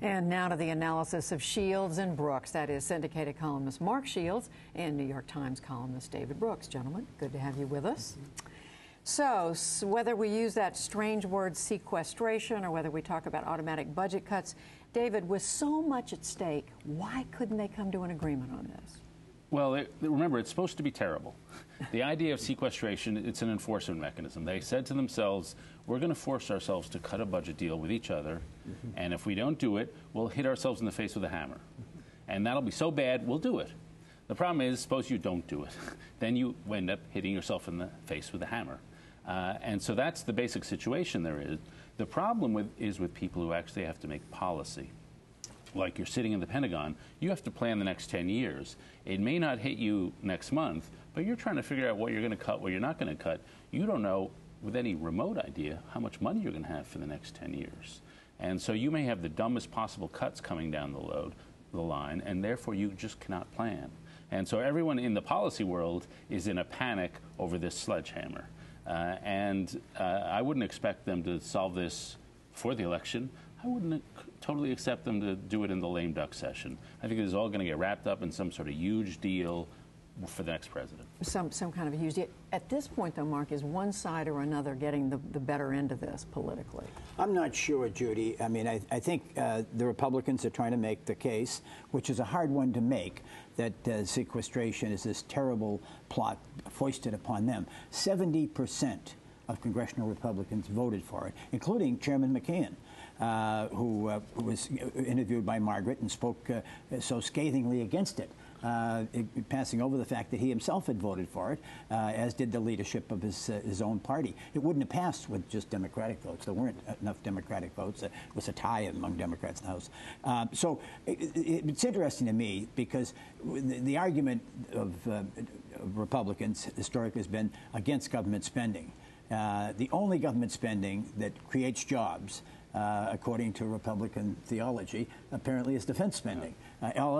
And now to the analysis of Shields and Brooks. That is syndicated columnist Mark Shields and New York Times columnist David Brooks. Gentlemen, good to have you with us. So whether we use that strange word sequestration or whether we talk about automatic budget cuts, David, with so much at stake, why couldn't they come to an agreement on this? Well, remember, it's supposed to be terrible. The idea of sequestration, it's an enforcement mechanism. They said to themselves, we're going to force ourselves to cut a budget deal with each other, and if we don't do it, we'll hit ourselves in the face with a hammer. And that'll be so bad, we'll do it. The problem is, suppose you don't do it. Then you end up hitting yourself in the face with a hammer. And so that's the basic situation there is. The problem is with people who actually have to make policy. Like you're sitting in the Pentagon, you have to plan the next 10 years. It may not hit you next month, but you're trying to figure out what you're going to cut, what you're not going to cut. You don't know with any remote idea how much money you're going to have for the next 10 years. And so you may have the dumbest possible cuts coming down the line, and therefore you just cannot plan. And so everyone in the policy world is in a panic over this sledgehammer. I wouldn't expect them to solve this for the election. I wouldn't totally accept them to do it in the lame duck session. I think this is all going to get wrapped up in some sort of huge deal for the next president. Some kind of a huge deal. At this point, though, Mark, is one side or another getting the better end of this politically? I'm not sure, Judy. I mean, I think the Republicans are trying to make the case, which is a hard one to make, that sequestration is this terrible plot foisted upon them. 70% of congressional Republicans voted for it, including Chairman McCain. Who was interviewed by Margaret and spoke so scathingly against it, passing over the fact that he himself had voted for it, as did the leadership of his own party. It wouldn't have passed with just Democratic votes. There weren't enough Democratic votes. It was a tie among Democrats in the House. So it's interesting to me because the argument of Republicans historically has been against government spending. The only government spending that creates jobs, according to Republican theology, apparently is defense spending. All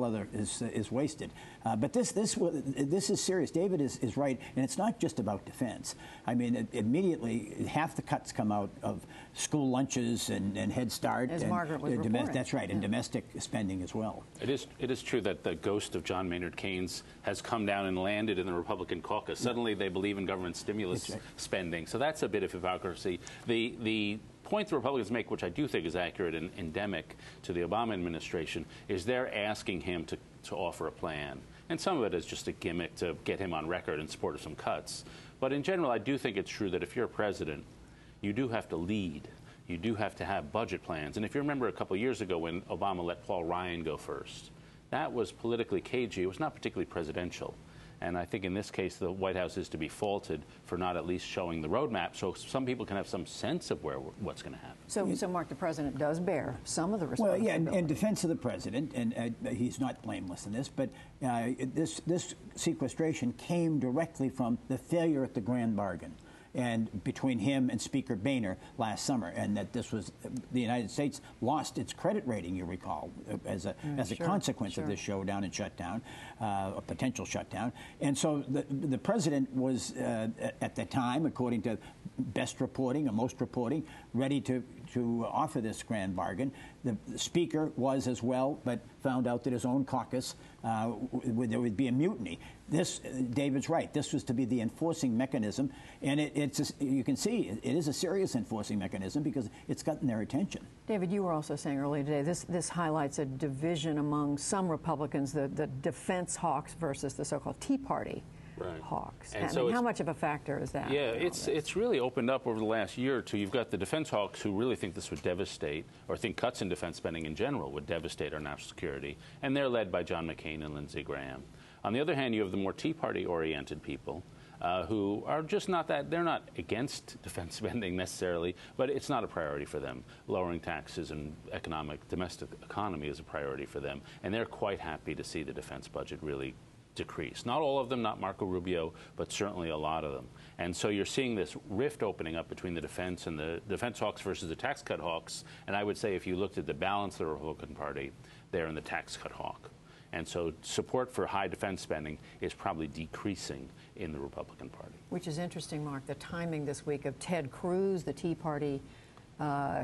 other is wasted. But this is serious. David is right, and it's not just about defense. I mean, immediately half the cuts come out of school lunches and Head Start. As Margaret was reporting. That's right, and domestic spending as well. It is true that the ghost of John Maynard Keynes has come down and landed in the Republican caucus. Suddenly they believe in government stimulus spending. So that's a bit of hypocrisy. The point the Republicans make, which I do think is accurate and endemic to the Obama administration, is they're asking him to offer a plan. And some of it is just a gimmick to get him on record in support of some cuts. But in general, I do think it's true that if you're a president, you do have to lead. You do have to have budget plans. And if you remember a couple of years ago when Obama let Paul Ryan go first, that was politically cagey. It was not particularly presidential. And I think in this case, the White House is to be faulted for not at least showing the roadmap so some people can have some sense of what's going to happen. So, Mark, the president does bear some of the responsibility. Well, yeah, in defense of the president, and he's not blameless in this, but this sequestration came directly from the failure at the grand bargain. And between him and Speaker Boehner last summer, and that this was the United States lost its credit rating, you recall, as a consequence of this showdown and shutdown, a potential shutdown. And so the president was at the time, according to best reporting or most reporting, ready to offer this grand bargain. The Speaker was as well, but found out that his own caucus, there would be a mutiny. David's right. This was to be the enforcing mechanism, and you can see it is a serious enforcing mechanism because it's gotten their attention. David, you were also saying earlier today this highlights a division among some Republicans, the defense hawks versus the so-called Tea Party hawks. And so how much of a factor is that? Yeah, it's really opened up over the last year or two. You've got the defense hawks who really think this would devastate, or think cuts in defense spending in general would devastate our national security, and they're led by John McCain and Lindsey Graham. On the other hand, you have the more Tea Party-oriented people who are just not that, they're not against defense spending necessarily, but it's not a priority for them. Lowering taxes and domestic economy is a priority for them, and they're quite happy to see the defense budget really decrease. Not all of them, not Marco Rubio, but certainly a lot of them. And so you're seeing this rift opening up between the defense and the defense hawks versus the tax cut hawks. And I would say if you looked at the balance of the Republican Party, they're in the tax cut hawk. And so support for high defense spending is probably decreasing in the Republican Party. Which is interesting, Mark, the timing this week of Ted Cruz, the Tea Party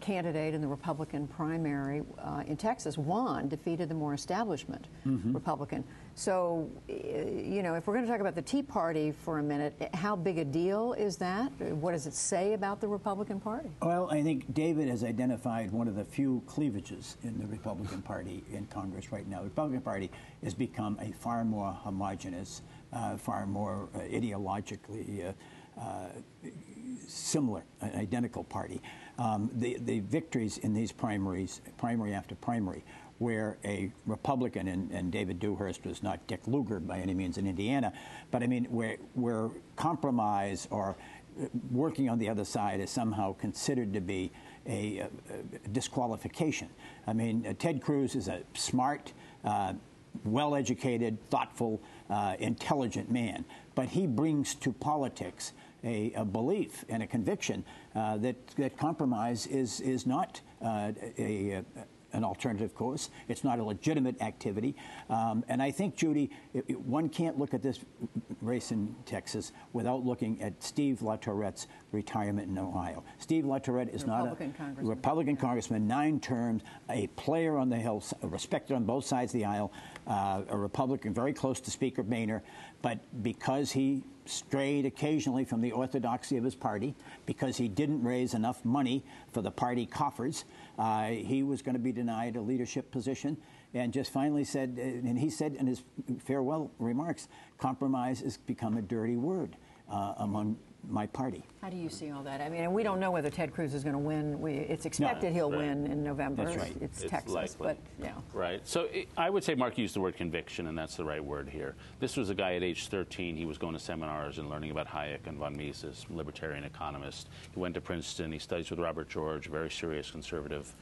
candidate in the Republican primary in Texas won, defeated the more establishment Republican. So, you know, if we're going to talk about the Tea Party for a minute, how big a deal is that? What does it say about the Republican Party? Well, I think David has identified one of the few cleavages in the Republican Party in Congress right now. The Republican Party has become a far more homogenous, far more ideologically similar, identical party. The victories in these primaries, primary after primary, where a Republican, and David Dewhurst was not Dick Lugar by any means in Indiana, but I mean where compromise or working on the other side is somehow considered to be a disqualification. I mean, Ted Cruz is a smart, well-educated, thoughtful, intelligent man, but he brings to politics a belief and a conviction that compromise is not an alternative course. It's not a legitimate activity. And I think, Judy, one can't look at this race in Texas without looking at Steve LaTourrette's retirement in Ohio. Steve LaTourrette is not a Republican congressman, 9 terms, a player on the Hill, respected on both sides of the aisle, a Republican very close to Speaker Boehner, but because he strayed occasionally from the orthodoxy of his party, because he didn't raise enough money for the party coffers, he was going to be denied a leadership position, and just finally said, and he said in his farewell remarks, compromise has become a dirty word among my party. How do you see all that? I mean, and we don't know whether Ted Cruz is going to win. It's expected he'll win in November. That's right. It's Texas, likely. but yeah. Right. So I would say Mark used the word conviction, and that's the right word here. This was a guy at age 13. He was going to seminars and learning about Hayek and von Mises, libertarian economist. He went to Princeton. He studies with Robert George, very serious conservative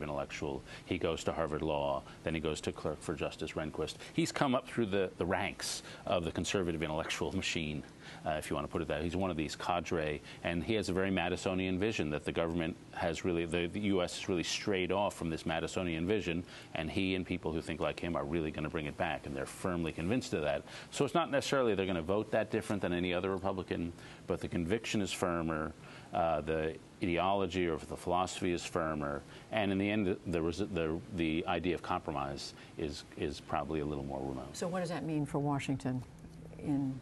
intellectual. He goes to Harvard Law, then he goes to clerk for Justice Rehnquist. He's come up through the ranks of the conservative intellectual machine, if you want to put it that way. He's one of these cadre, and he has a very Madisonian vision that the government has really, the U.S. has really strayed off from this Madisonian vision, and he and people who think like him are really going to bring it back, and they're firmly convinced of that. So it's not necessarily they're going to vote that different than any other Republican, but the conviction is firmer. The ideology or the philosophy is firmer, and in the end, the idea of compromise is probably a little more remote. So what does that mean for Washington in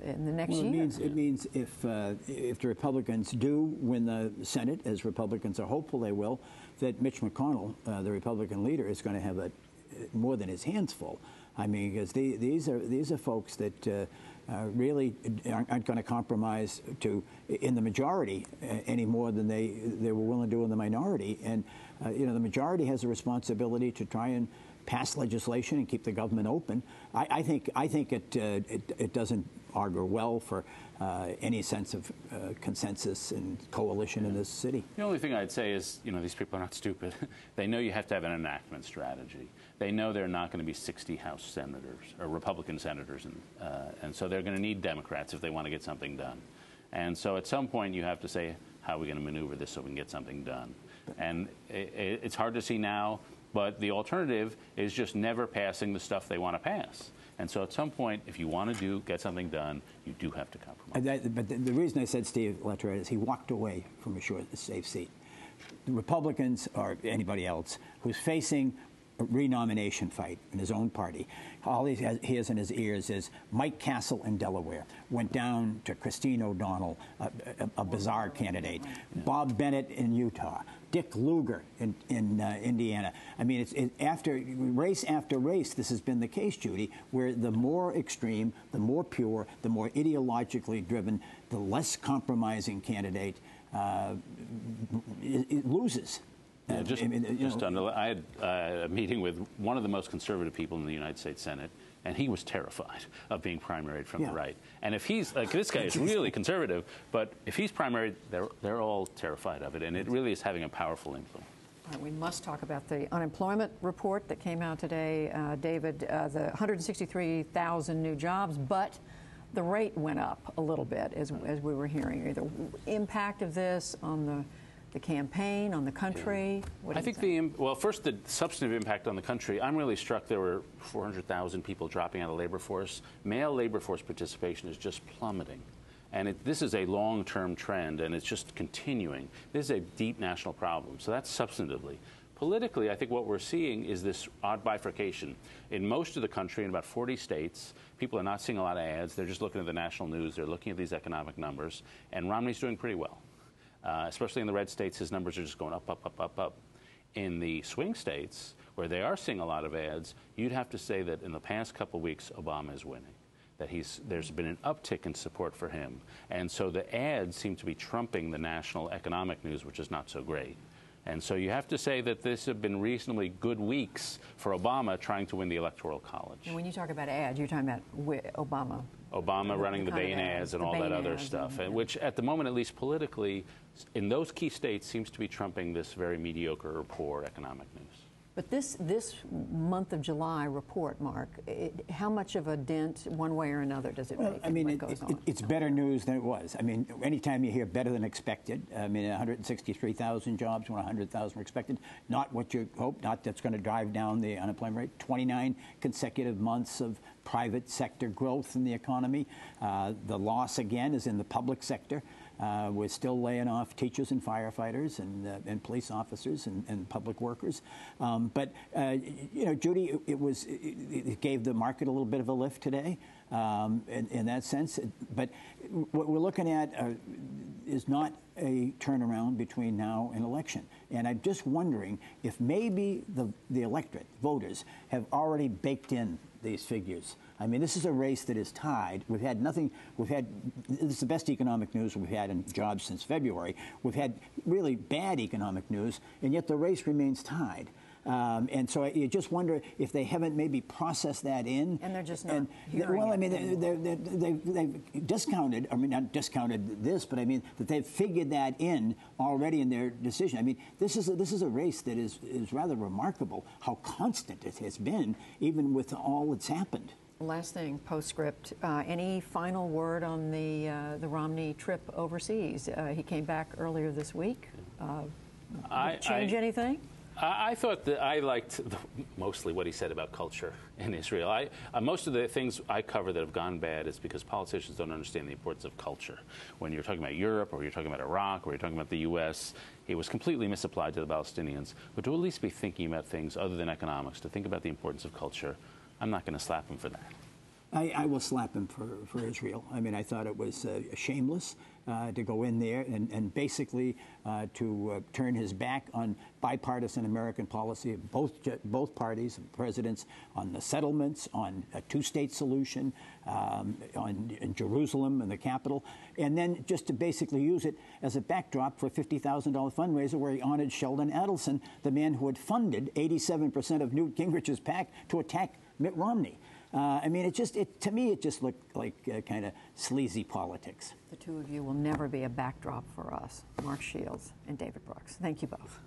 the next year? It means if the Republicans do win the Senate, as Republicans are hopeful they will, that Mitch McConnell, the Republican leader, is going to have more than his hands full. I mean, because these are folks that really aren't going to compromise in the majority any more than they were willing to do in the minority. And you know, the majority has a responsibility to try and pass legislation and keep the government open. I think it doesn't augur well for any sense of consensus and coalition in this city. The only thing I'd say is, you know, these people are not stupid. They know you have to have an enactment strategy. They know they're not going to be 60 House senators or Republican senators, and so they're going to need Democrats if they want to get something done. And so at some point you have to say, how are we going to maneuver this so we can get something done? And it's hard to see now, but the alternative is just never passing the stuff they want to pass. And so at some point, if you want to get something done, you do have to compromise. But the reason I said Steve LaTourrette is he walked away from a safe seat. The Republicans or anybody else who's facing a renomination fight in his own party, all he hears in his ears is Mike Castle in Delaware went down to Christine O'Donnell, a bizarre candidate, Bob Bennett in Utah, Dick Lugar in Indiana. I mean, after race after race, this has been the case, Judy, where the more extreme, the more pure, the more ideologically driven, the less compromising candidate it loses. Yeah, I had a meeting with one of the most conservative people in the United States Senate, and he was terrified of being primaried from the right. And if he's like, this guy is really conservative, but if he's primaried, they're all terrified of it, and it really is having a powerful influence. We must talk about the unemployment report that came out today, David. The 163,000 new jobs, but the rate went up a little bit, as we were hearing. The impact of this on the campaign, on the country? I think first, the substantive impact on the country. I'm really struck there were 400,000 people dropping out of the labor force. Male labor force participation is just plummeting. And this is a long-term trend, and it's just continuing. This is a deep national problem. So that's substantively. Politically, I think what we're seeing is this odd bifurcation. In most of the country, in about 40 states, people are not seeing a lot of ads. They're just looking at the national news. They're looking at these economic numbers. And Romney's doing pretty well. Especially in the red states, his numbers are just going up, up, up, up, up. In the swing states, where they are seeing a lot of ads, you'd have to say that in the past couple of weeks, Obama is winning. That there's been an uptick in support for him. And so the ads seem to be trumping the national economic news, which is not so great. And so you have to say that this have been reasonably good weeks for Obama trying to win the Electoral College. And when you talk about ads, you're talking about Obama. Obama running the Bain ads and all that other stuff, which at the moment, at least politically, in those key states, seems to be trumping this very mediocre or poor economic news. But this month of July report, Mark, how much of a dent, one way or another, does it make? I mean, it's better news than it was. I mean, anytime you hear better than expected, I mean, 163,000 jobs when 100,000 were expected, not what you hope, not that's going to drive down the unemployment rate. 29 consecutive months of private sector growth in the economy. The loss, again, is in the public sector. We're still laying off teachers and firefighters and police officers and public workers. But you know, Judy, it gave the market a little bit of a lift today in that sense. But what we're looking at is not a turnaround between now and election. And I'm just wondering if maybe the electorate, voters, have already baked in these figures. I mean, this is a race that is tied. This is the best economic news we've had in jobs since February. We've had really bad economic news, and yet the race remains tied. And so you just wonder if they haven't maybe processed that in. And they're just not hearing well, I it mean, they've discounted, I mean, not discounted this, but I mean that they've figured that in already in their decision. I mean, this is a race that is rather remarkable how constant it has been, even with all that's happened. Last thing, postscript. Any final word on the Romney trip overseas? He came back earlier this week. Did it change anything? I thought that I liked mostly what he said about culture in Israel. Most of the things I cover that have gone bad is because politicians don't understand the importance of culture. When you're talking about Europe, or you're talking about Iraq, or you're talking about the U.S., it was completely misapplied to the Palestinians. But to at least be thinking about things other than economics, to think about the importance of culture, I'm not going to slap him for that. I will slap him for Israel. I mean, I thought it was shameless to go in there and basically to turn his back on bipartisan American policy of both parties, presidents, on the settlements, on a two-state solution, in Jerusalem and the capital, and then just to basically use it as a backdrop for a $50,000 fundraiser where he honored Sheldon Adelson, the man who had funded 87% of Newt Gingrich's PAC to attack Mitt Romney. I mean, to me, it just looked like kind of sleazy politics. The two of you will never be a backdrop for us, Mark Shields and David Brooks. Thank you both.